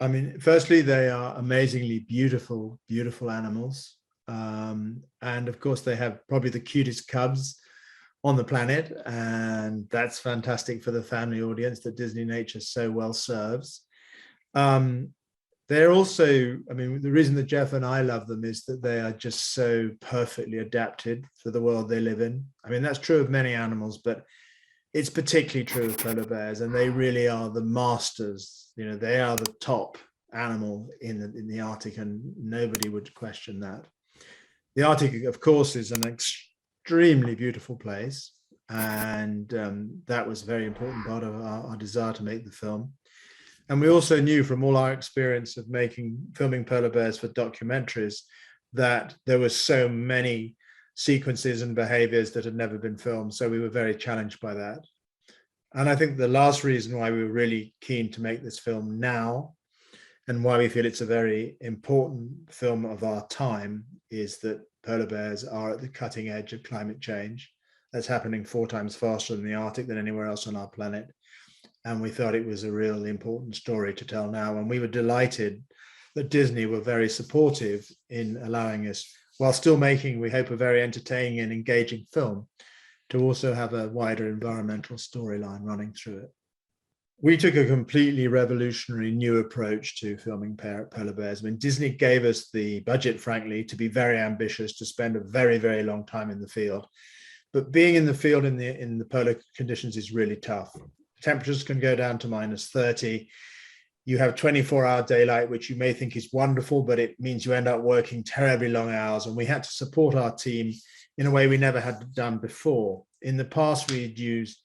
I mean, firstly, they are amazingly beautiful, beautiful animals. And of course, they have probably the cutest cubs on the planet. And that's fantastic for the family audience that Disneynature so well serves. Um, they're also, I mean, the reason that Jeff and I love them is that they are just so perfectly adapted for the world they live in. I mean, that's true of many animals, but it's particularly true of polar bears, and they really are the masters. You know, they are the top animal in the Arctic, and nobody would question that. The Arctic, of course, is an extremely beautiful place, and that was a very important part of our desire to make the film. And we also knew from all our experience of filming polar bears for documentaries that there were so many sequences and behaviors that had never been filmed. So we were very challenged by that. And I think the last reason why we were really keen to make this film now, and why we feel it's a very important film of our time, is that polar bears are at the cutting edge of climate change. That's happening 4 times faster in the Arctic than anywhere else on our planet. And we thought it was a really important story to tell now. And we were delighted that Disney were very supportive in allowing us, while still making, we hope, a very entertaining and engaging film, to also have a wider environmental storyline running through it. We took a completely revolutionary new approach to filming polar bears. I mean, Disney gave us the budget, frankly, to be very ambitious, to spend a very, very long time in the field. But being in the field in the polar conditions is really tough. Temperatures can go down to -30. You have 24-hour daylight, which you may think is wonderful, but it means you end up working terribly long hours. And we had to support our team in a way we never had done before. In the past, we'd used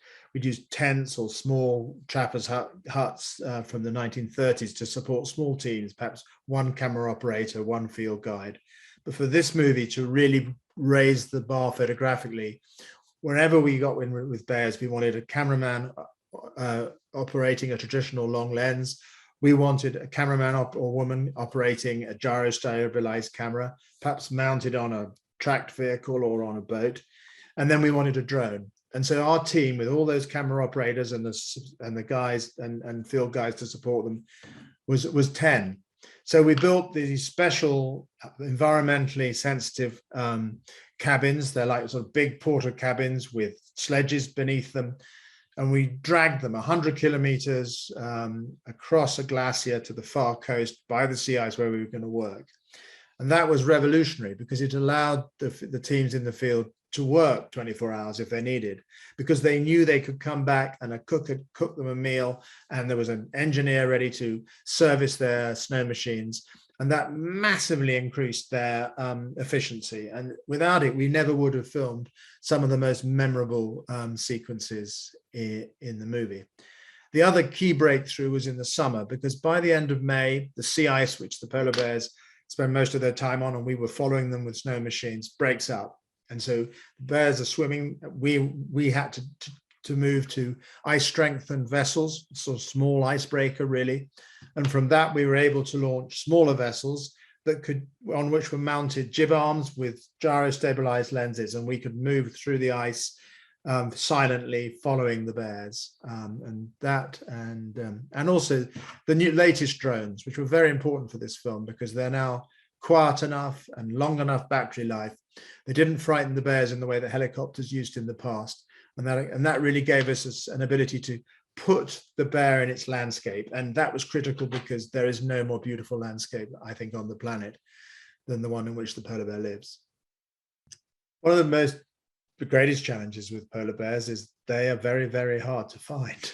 tents or small trappers' huts from the 1930s to support small teams, perhaps 1 camera operator, 1 field guide. But for this movie to really raise the bar photographically, wherever we got in with bears, we wanted a cameraman operating a traditional long lens. We wanted a cameraman or woman operating a gyro stabilized camera, perhaps mounted on a tracked vehicle or on a boat. And then we wanted a drone. And so our team, with all those camera operators and the guys and field guys to support them, was 10. So we built these special environmentally sensitive cabins. They're like sort of big porter cabins with sledges beneath them. And we dragged them 100 kilometers across a glacier to the far coast by the sea ice where we were going to work. And that was revolutionary because it allowed the teams in the field to work 24 hours if they needed, because they knew they could come back and a cook had cooked them a meal, and there was an engineer ready to service their snow machines. And that massively increased their efficiency. And without it, we never would have filmed some of the most memorable sequences in the movie. The other key breakthrough was in the summer, because by the end of May, the sea ice, which the polar bears spend most of their time on, and we were following them with snow machines, breaks up. And so the bears are swimming. We had to move to ice-strengthened vessels, sort of small icebreaker, really. And from that, we were able to launch smaller vessels on which were mounted jib arms with gyro-stabilized lenses, and we could move through the ice silently, following the bears. And also the latest drones, which were very important for this film because they're now quiet enough and long enough battery life. They didn't frighten the bears in the way that helicopters used in the past. And that really gave us an ability to put the bear in its landscape. And that was critical because there is no more beautiful landscape, I think, on the planet than the one in which the polar bear lives. One of the greatest challenges with polar bears is they are very, very hard to find.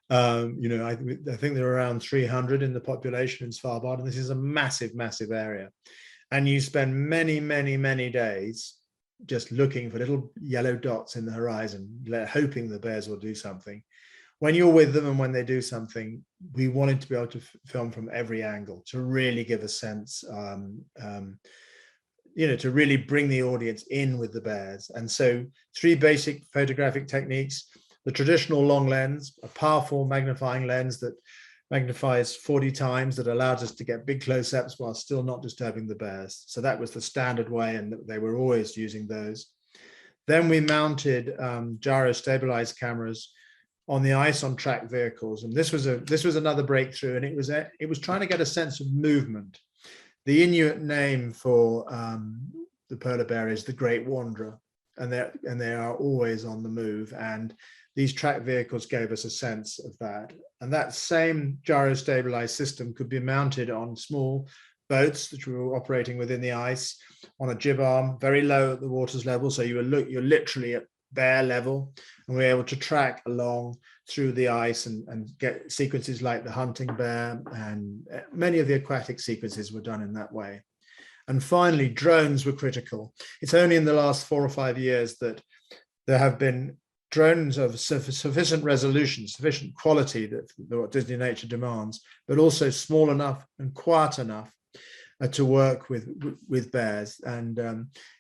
I think there are around 300 in the population in Svalbard, and this is a massive, massive area. And you spend many, many, many days just looking for little yellow dots in the horizon, hoping the bears will do something. When you're with them and when they do something, we wanted to be able to film from every angle to really give a sense, to really bring the audience in with the bears. And so 3 basic photographic techniques: the traditional long lens, a powerful magnifying lens that magnifies 40 times, that allows us to get big close-ups while still not disturbing the bears. So that was the standard way, and they were always using those. Then we mounted gyro-stabilized cameras on the ice on track vehicles. And this was another breakthrough, and it was trying to get a sense of movement. The Inuit name for the polar bear is the Great Wanderer, and they are always on the move. And these track vehicles gave us a sense of that. And that same gyro-stabilized system could be mounted on small boats that were operating within the ice on a jib arm, very low at the water's level. So you're literally at bear level, and we're able to track along through the ice and get sequences like the hunting bear, and many of the aquatic sequences were done in that way. And finally, drones were critical. It's only in the last 4 or 5 years that there have been drones of sufficient resolution, sufficient quality that what Disneynature demands, but also small enough and quiet enough to work with bears. And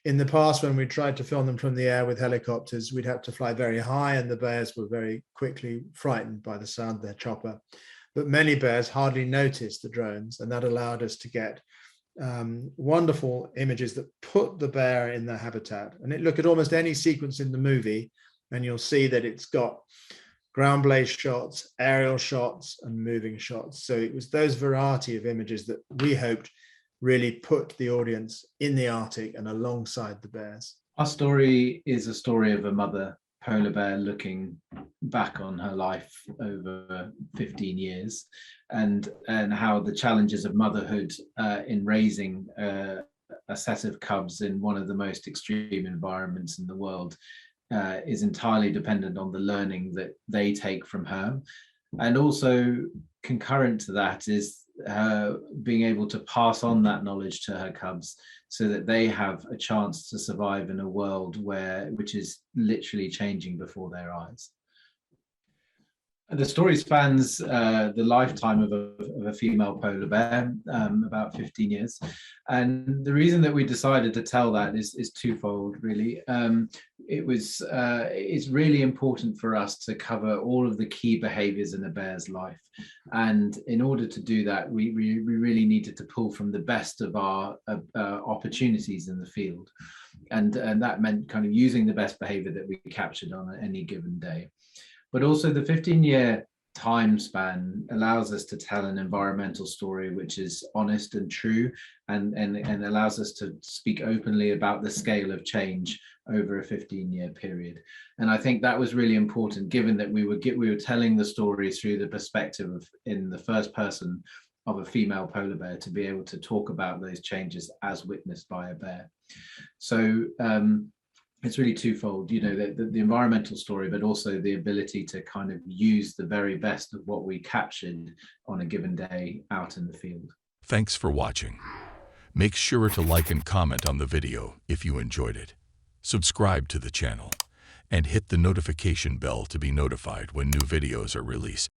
in the past, when we tried to film them from the air with helicopters, we'd have to fly very high, and the bears were very quickly frightened by the sound of their chopper. But many bears hardly noticed the drones, and that allowed us to get wonderful images that put the bear in their habitat. And look at almost any sequence in the movie, and you'll see that it's got ground-based shots, aerial shots, and moving shots. So it was those variety of images that we hoped really put the audience in the Arctic and alongside the bears. Our story is a story of a mother polar bear looking back on her life over 15 years, and how the challenges of motherhood in raising a set of cubs in one of the most extreme environments in the world is entirely dependent on the learning that they take from her. And also concurrent to that is being able to pass on that knowledge to her cubs, so that they have a chance to survive in a world which is literally changing before their eyes. The story spans the lifetime of a female polar bear, about 15 years. And the reason that we decided to tell that is twofold, really. It's really important for us to cover all of the key behaviors in a bear's life. And in order to do that, we really needed to pull from the best of our opportunities in the field. And that meant kind of using the best behavior that we captured on any given day. But also the 15-year time span allows us to tell an environmental story which is honest and true, and allows us to speak openly about the scale of change over a 15-year period. And I think that was really important, given that we were telling the story through the perspective of, in the first person, of a female polar bear, to be able to talk about those changes as witnessed by a bear. So it's really twofold, you know, the environmental story, but also the ability to kind of use the very best of what we captured on a given day out in the field. Thanks for watching. Make sure to like and comment on the video if you enjoyed it. Subscribe to the channel and hit the notification bell to be notified when new videos are released.